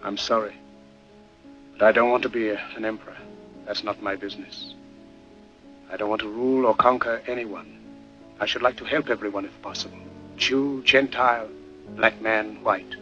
I'm sorry. But I don't want to be an emperor. That's not my business. I don't want to rule or conquer anyone. I should like to help everyone if possible. Jew, Gentile, black man, white.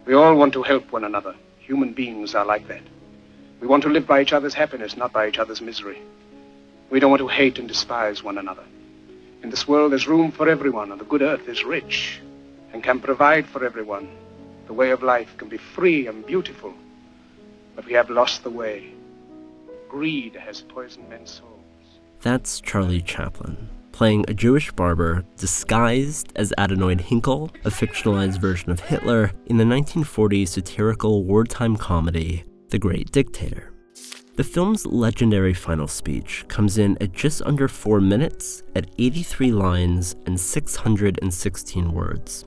We all want to help one another. Human beings are like that. We want to live by each other's happiness, not by each other's misery. We don't want to hate and despise one another. In this world, there's room for everyone, and the good earth is rich and can provide for everyone. The way of life can be free and beautiful, but we have lost the way. Greed has poisoned men's souls. That's Charlie Chaplin, playing a Jewish barber disguised as Adenoid Hinkle, a fictionalized version of Hitler, in the 1940s satirical wartime comedy, The Great Dictator. The film's legendary final speech comes in at just under 4 minutes, at 83 lines and 616 words.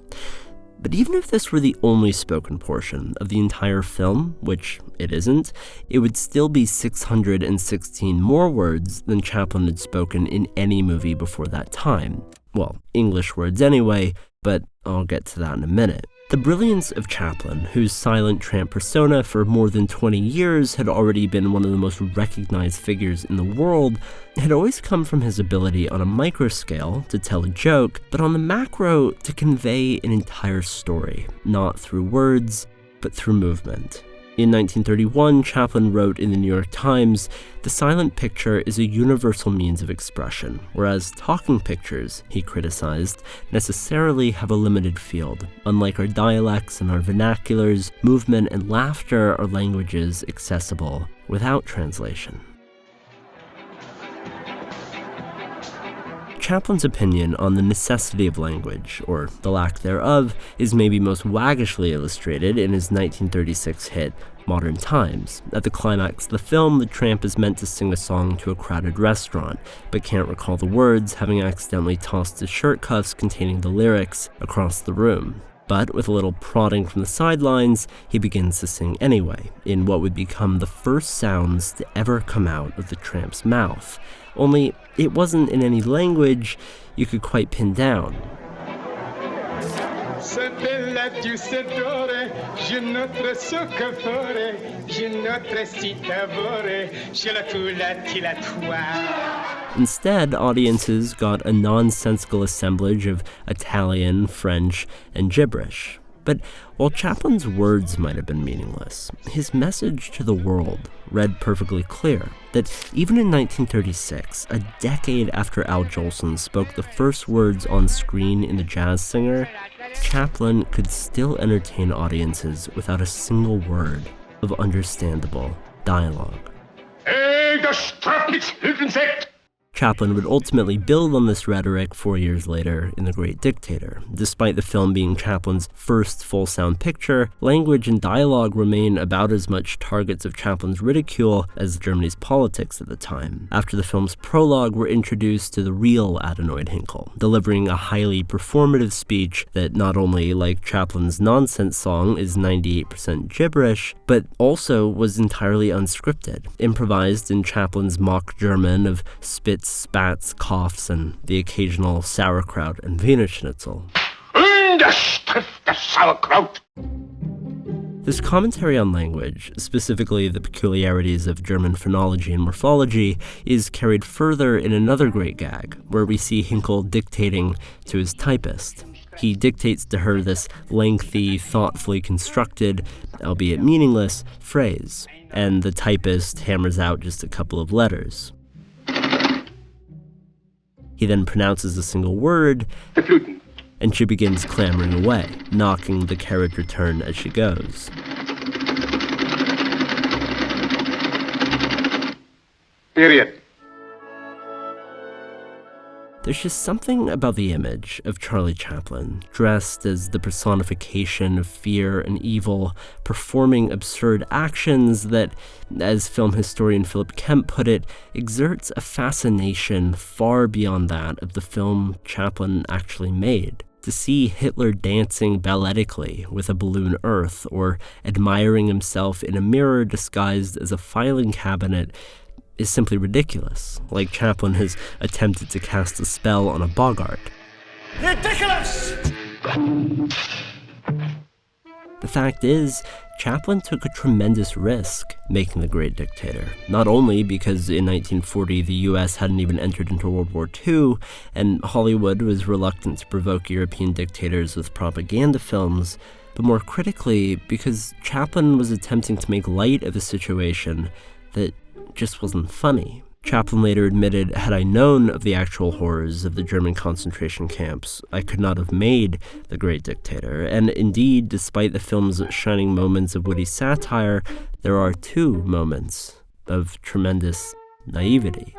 But even if this were the only spoken portion of the entire film, which it isn't, it would still be 616 more words than Chaplin had spoken in any movie before that time. Well, English words anyway, but I'll get to that in a minute. The brilliance of Chaplin, whose silent tramp persona for more than 20 years had already been one of the most recognized figures in the world, had always come from his ability on a micro scale to tell a joke, but on the macro to convey an entire story, not through words, but through movement. In 1931, Chaplin wrote in the New York Times, "The silent picture is a universal means of expression, whereas talking pictures," he criticized, "necessarily have a limited field. Unlike our dialects and our vernaculars, movement and laughter are languages accessible without translation." Chaplin's opinion on the necessity of language, or the lack thereof, is maybe most waggishly illustrated in his 1936 hit, Modern Times. At the climax of the film, the tramp is meant to sing a song to a crowded restaurant, but can't recall the words, having accidentally tossed his shirt cuffs containing the lyrics across the room. But with a little prodding from the sidelines, he begins to sing anyway, in what would become the first sounds to ever come out of the tramp's mouth. Only, it wasn't in any language you could quite pin down. Instead, audiences got a nonsensical assemblage of Italian, French, and gibberish. But while Chaplin's words might have been meaningless, his message to the world read perfectly clear, that even in 1936, a decade after Al Jolson spoke the first words on screen in The Jazz Singer, Chaplin could still entertain audiences without a single word of understandable dialogue. Chaplin would ultimately build on this rhetoric 4 years later in The Great Dictator. Despite the film being Chaplin's first full-sound picture, language and dialogue remain about as much targets of Chaplin's ridicule as Germany's politics at the time. After the film's prologue, we're introduced to the real Adenoid Hinkle, delivering a highly performative speech that not only, like Chaplin's nonsense song, is 98% gibberish, but also was entirely unscripted, improvised in Chaplin's mock German of spits, spats, coughs, and the occasional sauerkraut and Wiener Schnitzel. Sauerkraut! This commentary on language, specifically the peculiarities of German phonology and morphology, is carried further in another great gag, where we see Hinkle dictating to his typist. He dictates to her this lengthy, thoughtfully constructed, albeit meaningless, phrase, and the typist hammers out just a couple of letters. He then pronounces a single word, and she begins clamoring away, knocking the carriage return as she goes. Period. There's just something about the image of Charlie Chaplin, dressed as the personification of fear and evil, performing absurd actions that, as film historian Philip Kemp put it, exerts a fascination far beyond that of the film Chaplin actually made. To see Hitler dancing balletically with a balloon Earth, or admiring himself in a mirror disguised as a filing cabinet, is simply ridiculous, like Chaplin has attempted to cast a spell on a Bogart. Ridiculous! The fact is, Chaplin took a tremendous risk making The Great Dictator, not only because in 1940 the US hadn't even entered into World War II, and Hollywood was reluctant to provoke European dictators with propaganda films, but more critically because Chaplin was attempting to make light of a situation that just wasn't funny. Chaplin later admitted, had I known of the actual horrors of the German concentration camps, I could not have made The Great Dictator. And indeed, despite the film's shining moments of witty satire, there are two moments of tremendous naivety.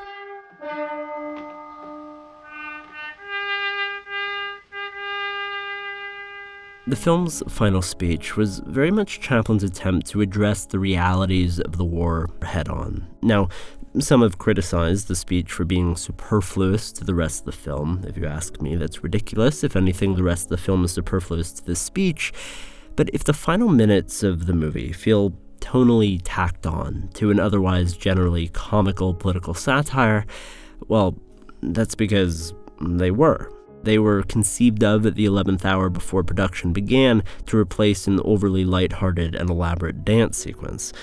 The film's final speech was very much Chaplin's attempt to address the realities of the war head-on. Now, some have criticized the speech for being superfluous to the rest of the film. If you ask me, that's ridiculous. If anything, the rest of the film is superfluous to the speech. But if the final minutes of the movie feel tonally tacked on to an otherwise generally comical political satire, well, that's because they were. They were conceived of at the 11th hour before production began to replace an overly lighthearted and elaborate dance sequence.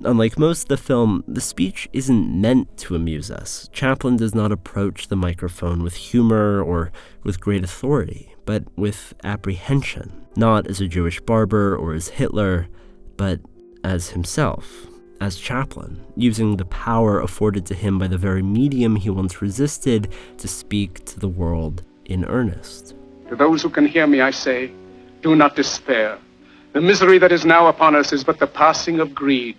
Unlike most of the film, the speech isn't meant to amuse us. Chaplin does not approach the microphone with humor or with great authority, but with apprehension, not as a Jewish barber or as Hitler, but as himself, as Chaplin, using the power afforded to him by the very medium he once resisted to speak to the world in earnest. To those who can hear me, I say, do not despair. The misery that is now upon us is but the passing of greed,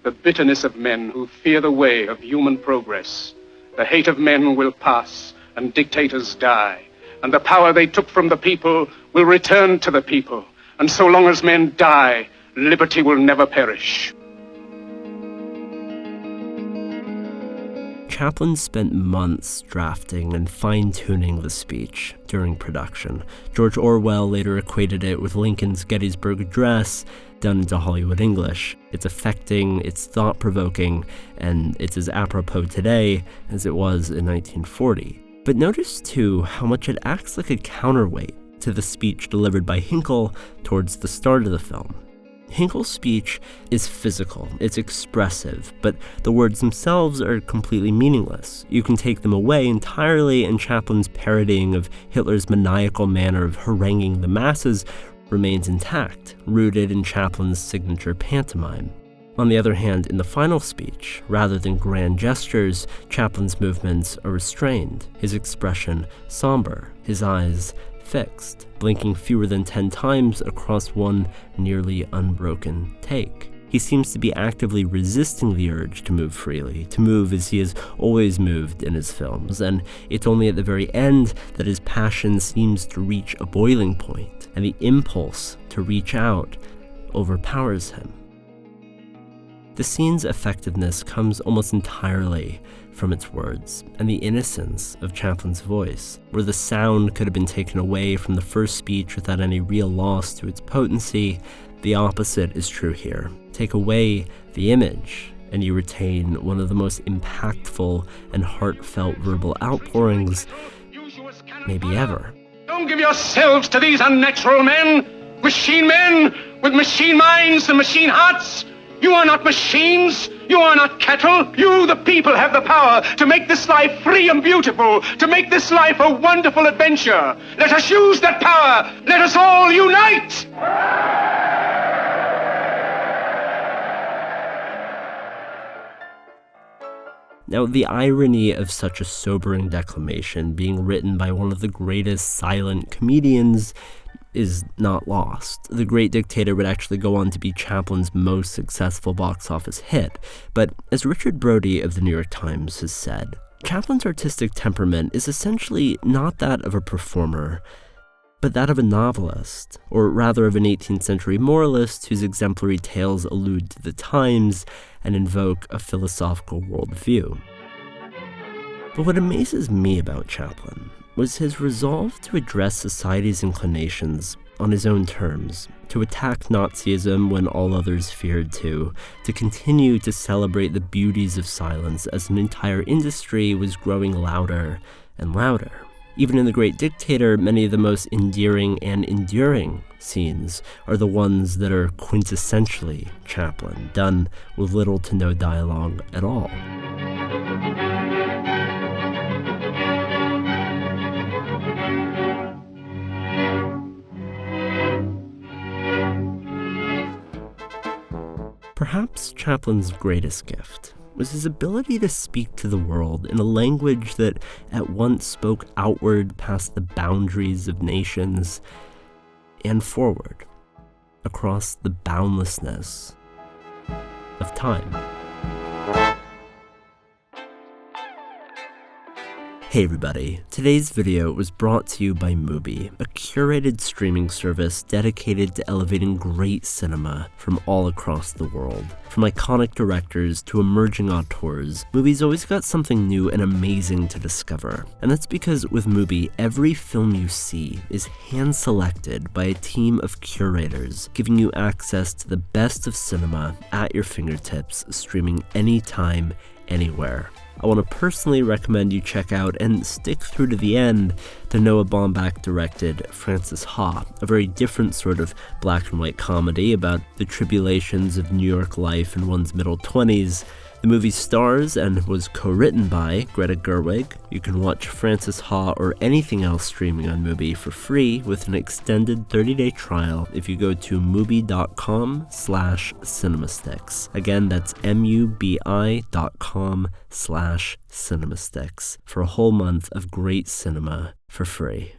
the bitterness of men who fear the way of human progress. The hate of men will pass, and dictators die, and the power they took from the people will return to the people. And so long as men die, liberty will never perish. Chaplin spent months drafting and fine-tuning the speech during production. George Orwell later equated it with Lincoln's Gettysburg Address done into Hollywood English. It's affecting, it's thought-provoking, and it's as apropos today as it was in 1940. But notice, too, how much it acts like a counterweight to the speech delivered by Hinkle towards the start of the film. Hinkle's speech is physical, it's expressive, but the words themselves are completely meaningless. You can take them away entirely, and Chaplin's parodying of Hitler's maniacal manner of haranguing the masses remains intact, rooted in Chaplin's signature pantomime. On the other hand, in the final speech, rather than grand gestures, Chaplin's movements are restrained, his expression somber, his eyes fixed, blinking fewer than 10 times across one nearly unbroken take. He seems to be actively resisting the urge to move freely, to move as he has always moved in his films, and it's only at the very end that his passion seems to reach a boiling point, and the impulse to reach out overpowers him. The scene's effectiveness comes almost entirely from its words and the innocence of Chaplin's voice. Where the sound could have been taken away from the first speech without any real loss to its potency, the opposite is true here. Take away the image, and you retain one of the most impactful and heartfelt verbal outpourings maybe ever. Don't give yourselves to these unnatural men with machine minds and machine hearts. You are not machines. You are not cattle. You, the people, have the power to make this life free and beautiful, to make this life a wonderful adventure. Let us use that power. Let us all unite. Now, the irony of such a sobering declamation being written by one of the greatest silent comedians is not lost. The Great Dictator would actually go on to be Chaplin's most successful box office hit, but as Richard Brody of the New York Times has said, Chaplin's artistic temperament is essentially not that of a performer, but that of a novelist, or rather of an 18th century moralist whose exemplary tales allude to the times and invoke a philosophical worldview. But what amazes me about Chaplin was his resolve to address society's inclinations on his own terms, to attack Nazism when all others feared to continue to celebrate the beauties of silence as an entire industry was growing louder and louder. Even in The Great Dictator, many of the most endearing and enduring scenes are the ones that are quintessentially Chaplin, done with little to no dialogue at all. Perhaps Chaplin's greatest gift was his ability to speak to the world in a language that at once spoke outward past the boundaries of nations and forward across the boundlessness of time. Hey everybody, today's video was brought to you by Mubi, a curated streaming service dedicated to elevating great cinema from all across the world. From iconic directors to emerging auteurs, Mubi's always got something new and amazing to discover. And that's because with Mubi, every film you see is hand-selected by a team of curators, giving you access to the best of cinema at your fingertips, streaming anytime, anywhere. I want to personally recommend you check out and stick through to the end the Noah Baumbach-directed Frances Ha, a very different sort of black and white comedy about the tribulations of New York life in one's middle 20s. The movie stars and was co-written by Greta Gerwig. You can watch Frances Ha or anything else streaming on Mubi for free with an extended 30-day trial if you go to mubi.com/CinemaStix. Again, that's mubi.com/CinemaStix for a whole month of great cinema for free.